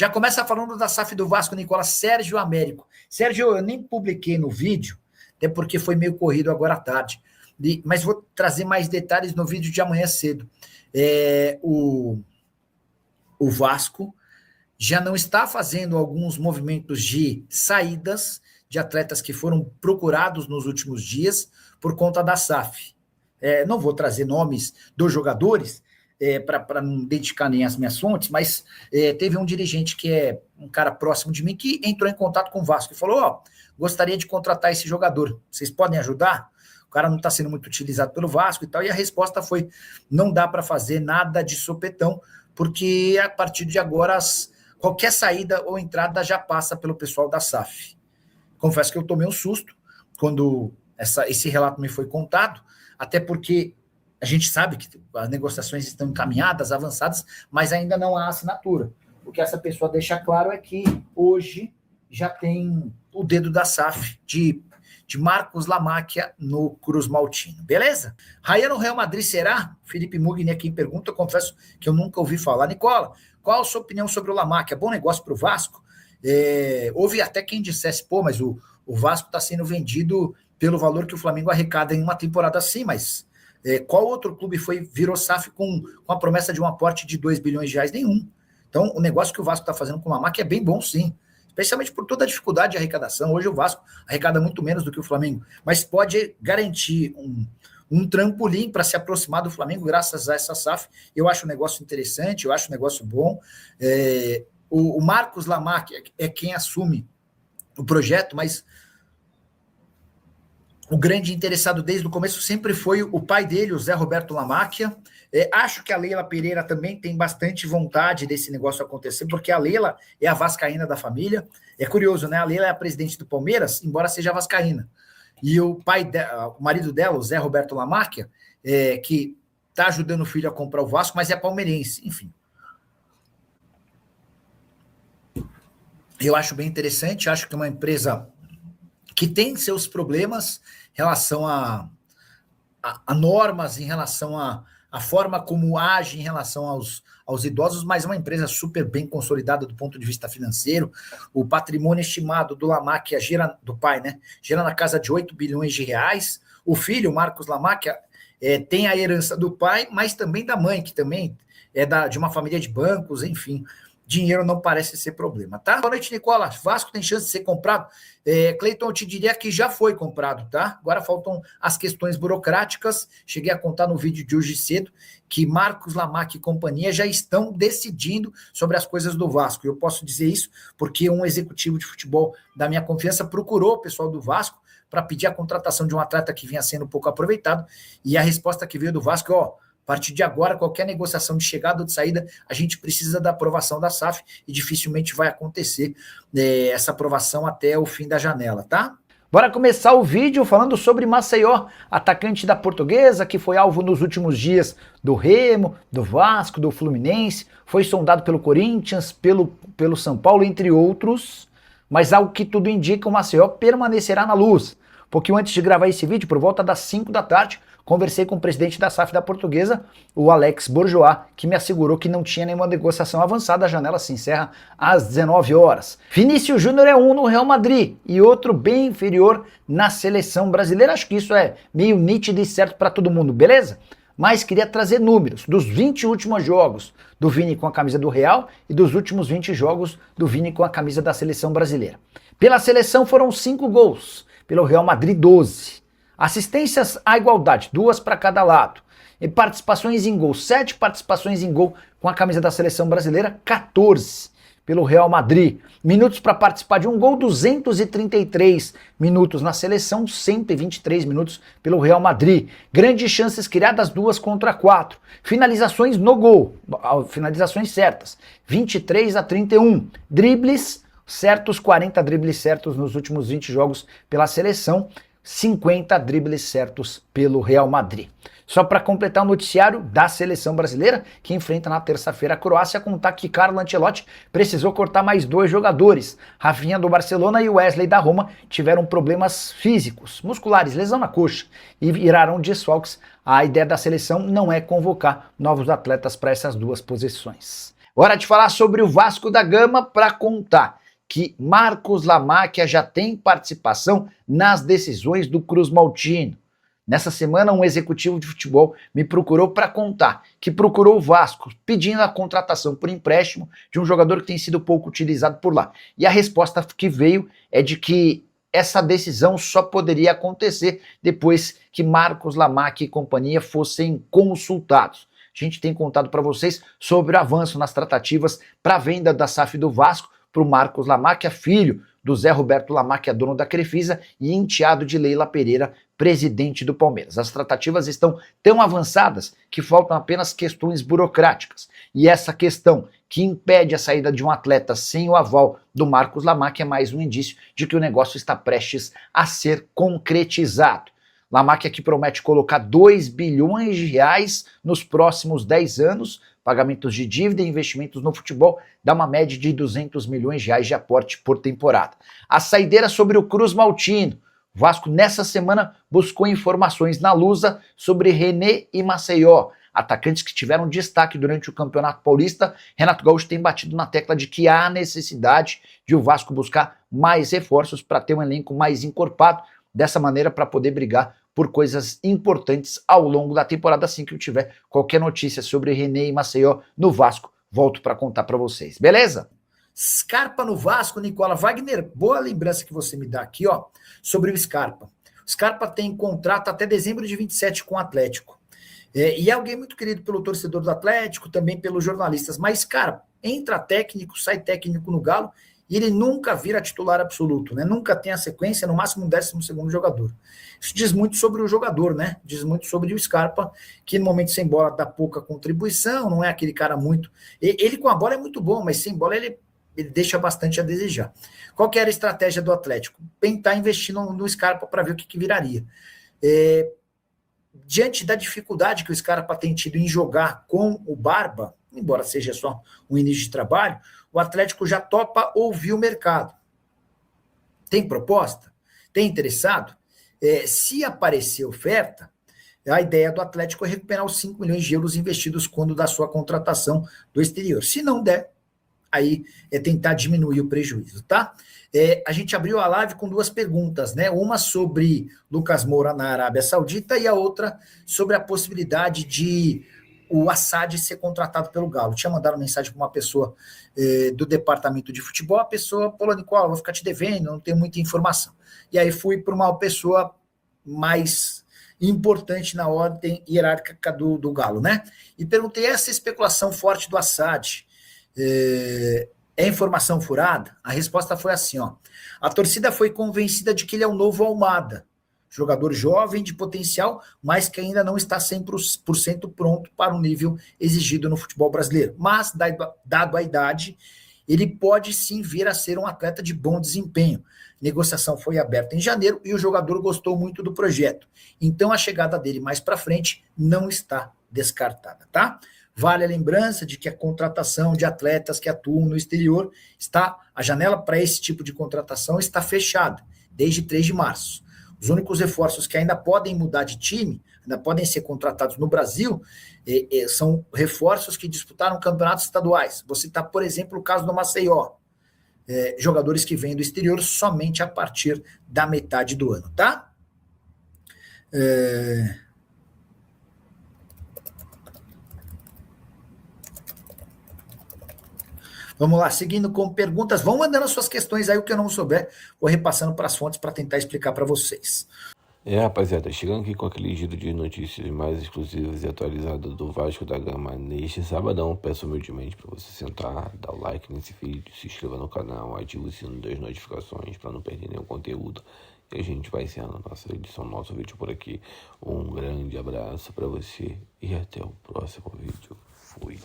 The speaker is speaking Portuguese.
Já começa falando da SAF do Vasco, Nicola, Sérgio Américo. Sérgio, eu nem publiquei no vídeo, até porque foi meio corrido agora à tarde, mas vou trazer mais detalhes no vídeo de amanhã cedo. O Vasco já não está fazendo alguns movimentos de saídas de atletas que foram procurados nos últimos dias por conta da SAF. Não vou trazer nomes dos jogadores, para não dedicar nem as minhas fontes, mas teve um dirigente que é um cara próximo de mim que entrou em contato com o Vasco e falou, gostaria de contratar esse jogador, vocês podem ajudar? O cara não está sendo muito utilizado pelo Vasco e tal, e a resposta foi, não dá para fazer nada de sopetão, porque a partir de agora qualquer saída ou entrada já passa pelo pessoal da SAF. Confesso que eu tomei um susto quando esse relato me foi contado, até porque a gente sabe que as negociações estão encaminhadas, avançadas, mas ainda não há assinatura. O que essa pessoa deixa claro é que hoje já tem o dedo da SAF de Marcos Lamáquia no Cruz Maltino. Beleza? Raia no Real Madrid será? Felipe Mugni aqui pergunta, eu confesso que eu nunca ouvi falar. Nicola, qual a sua opinião sobre o Lamáquia? Bom negócio para o Vasco? Houve até quem dissesse, mas o Vasco está sendo vendido pelo valor que o Flamengo arrecada em uma temporada assim, mas qual outro clube virou SAF com a promessa de um aporte de 2 bilhões de reais? Nenhum. Então, o negócio que o Vasco está fazendo com o Lamáquia é bem bom, sim. Especialmente por toda a dificuldade de arrecadação. Hoje o Vasco arrecada muito menos do que o Flamengo, mas pode garantir um trampolim para se aproximar do Flamengo graças a essa SAF. Eu acho um negócio interessante, eu acho um negócio bom. O Marcos Lamáquia é quem assume o projeto, mas o grande interessado desde o começo sempre foi o pai dele, o Zé Roberto Lamáquia. Acho que a Leila Pereira também tem bastante vontade desse negócio acontecer, porque a Leila é a vascaína da família. É curioso, né? A Leila é a presidente do Palmeiras, embora seja vascaína. E o o marido dela, o Zé Roberto Lamáquia, que está ajudando o filho a comprar o Vasco, mas é palmeirense, enfim. Eu acho bem interessante, acho que é uma empresa que tem seus problemas em relação a normas, em relação a forma como age em relação aos idosos, mas é uma empresa super bem consolidada do ponto de vista financeiro. O patrimônio estimado do Lamáquia do pai, né? Gira na casa de 8 bilhões de reais. O filho, Marcos Lamáquia, tem a herança do pai, mas também da mãe, que também é de uma família de bancos, enfim. Dinheiro não parece ser problema, tá? Boa noite, Nicola. Vasco tem chance de ser comprado? Cleiton, eu te diria que já foi comprado, tá? Agora faltam as questões burocráticas. Cheguei a contar no vídeo de hoje cedo que Marcos Lamáquia e companhia já estão decidindo sobre as coisas do Vasco. Eu posso dizer isso porque um executivo de futebol da minha confiança procurou o pessoal do Vasco para pedir a contratação de um atleta que vinha sendo pouco aproveitado, e a resposta que veio do Vasco é, a partir de agora, qualquer negociação de chegada ou de saída, a gente precisa da aprovação da SAF e dificilmente vai acontecer essa aprovação até o fim da janela, tá? Bora começar o vídeo falando sobre Maceió, atacante da Portuguesa, que foi alvo nos últimos dias do Remo, do Vasco, do Fluminense, foi sondado pelo Corinthians, pelo São Paulo, entre outros, mas ao que tudo indica, o Maceió permanecerá na luz. Um pouquinho antes de gravar esse vídeo, por volta das 5 da tarde, conversei com o presidente da SAF da Portuguesa, o Alex Bourgeois, que me assegurou que não tinha nenhuma negociação avançada, a janela se encerra às 19 horas. Vinícius Júnior é um no Real Madrid e outro bem inferior na seleção brasileira. Acho que isso é meio nítido e certo para todo mundo, beleza? Mas queria trazer números dos 20 últimos jogos do Vini com a camisa do Real e dos últimos 20 jogos do Vini com a camisa da seleção brasileira. Pela seleção foram 5 gols, pelo Real Madrid 12. Assistências à igualdade, 2 para cada lado. E participações em gol, 7 participações em gol com a camisa da seleção brasileira, 14 pelo Real Madrid. Minutos para participar de um gol, 233 minutos na seleção, 123 minutos pelo Real Madrid. Grandes chances criadas, 2 contra 4. Finalizações no gol, finalizações certas, 23 a 31. Dribles certos, 40 dribles certos nos últimos 20 jogos pela seleção. 50 dribles certos pelo Real Madrid. Só para completar o noticiário da seleção brasileira, que enfrenta na terça-feira a Croácia, contar que Carlo Ancelotti precisou cortar mais 2 jogadores. Rafinha do Barcelona e Wesley da Roma tiveram problemas físicos, musculares, lesão na coxa, e viraram desfalques. A ideia da seleção não é convocar novos atletas para essas 2 posições. Hora de falar sobre o Vasco da Gama para contar que Marcos Lamáquia já tem participação nas decisões do Cruz Maltino. Nessa semana, um executivo de futebol me procurou para contar que procurou o Vasco pedindo a contratação por empréstimo de um jogador que tem sido pouco utilizado por lá. E a resposta que veio é de que essa decisão só poderia acontecer depois que Marcos Lamáquia e companhia fossem consultados. A gente tem contado para vocês sobre o avanço nas tratativas para a venda da SAF do Vasco para o Marcos Lamáquia, filho do Zé Roberto Lamáquia, dono da Crefisa, e enteado de Leila Pereira, presidente do Palmeiras. As tratativas estão tão avançadas que faltam apenas questões burocráticas. E essa questão que impede a saída de um atleta sem o aval do Marcos Lamáquia é mais um indício de que o negócio está prestes a ser concretizado. Lamáquia que promete colocar 2 bilhões de reais nos próximos 10 anos, pagamentos de dívida e investimentos no futebol, dá uma média de 200 milhões de reais de aporte por temporada. A saideira sobre o Cruz Maltino. O Vasco nessa semana buscou informações na Lusa sobre René e Maceió, atacantes que tiveram destaque durante o Campeonato Paulista. Renato Gaúcho tem batido na tecla de que há necessidade de o Vasco buscar mais reforços para ter um elenco mais encorpado, dessa maneira para poder brigar por coisas importantes ao longo da temporada. Assim que eu tiver qualquer notícia sobre René e Maceió no Vasco, volto para contar para vocês, beleza? Scarpa no Vasco, Nicola Wagner, boa lembrança que você me dá aqui, ó, sobre o Scarpa. O Scarpa tem contrato até dezembro de 27 com o Atlético. E é alguém muito querido pelo torcedor do Atlético, também pelos jornalistas, mas, cara, entra técnico, sai técnico no Galo, e ele nunca vira titular absoluto, né? Nunca tem a sequência, no máximo um 12º jogador. Isso diz muito sobre o jogador, né? Diz muito sobre o Scarpa, que no momento sem bola dá pouca contribuição, não é aquele cara muito... Ele com a bola é muito bom, mas sem bola ele deixa bastante a desejar. Qual que era a estratégia do Atlético? Tentar investir no Scarpa para ver o que viraria. Diante da dificuldade que o Scarpa tem tido em jogar com o Barba, embora seja só um início de trabalho, o Atlético já topa ouvir o mercado. Tem proposta? Tem interessado? Se aparecer oferta, a ideia do Atlético é recuperar os 5 milhões de euros investidos quando da sua contratação do exterior. Se não der, aí é tentar diminuir o prejuízo, tá? A gente abriu a live com 2 perguntas, né? Uma sobre Lucas Moura na Arábia Saudita e a outra sobre a possibilidade de o Assad ser contratado pelo Galo. Tinha mandado mensagem para uma pessoa do departamento de futebol, a pessoa falou, Nicola, vou ficar te devendo, não tenho muita informação. E aí fui para uma pessoa mais importante na ordem hierárquica do Galo, né? E perguntei, essa especulação forte do Assad é informação furada? A resposta foi assim, ó. A torcida foi convencida de que ele é o novo Almada, jogador jovem de potencial, mas que ainda não está 100% pronto para o nível exigido no futebol brasileiro. Mas, dado a idade, ele pode sim vir a ser um atleta de bom desempenho. A negociação foi aberta em janeiro e o jogador gostou muito do projeto. Então, a chegada dele mais para frente não está descartada, tá? Vale a lembrança de que a contratação de atletas que atuam no exterior a janela para esse tipo de contratação está fechada desde 3 de março. Os únicos reforços que ainda podem mudar de time, ainda podem ser contratados no Brasil, são reforços que disputaram campeonatos estaduais. Vou citar, por exemplo, o caso do Maceió. Jogadores que vêm do exterior somente a partir da metade do ano, tá? Vamos lá, seguindo com perguntas. Vão mandando as suas questões aí, o que eu não souber, vou repassando para as fontes para tentar explicar para vocês. Rapaziada, chegando aqui com aquele giro de notícias mais exclusivas e atualizadas do Vasco da Gama neste sabadão, peço humildemente para você sentar, dar o like nesse vídeo, se inscreva no canal, ative o sino das notificações para não perder nenhum conteúdo. E a gente vai encerrando a nossa edição, nosso vídeo por aqui. Um grande abraço para você e até o próximo vídeo. Fui.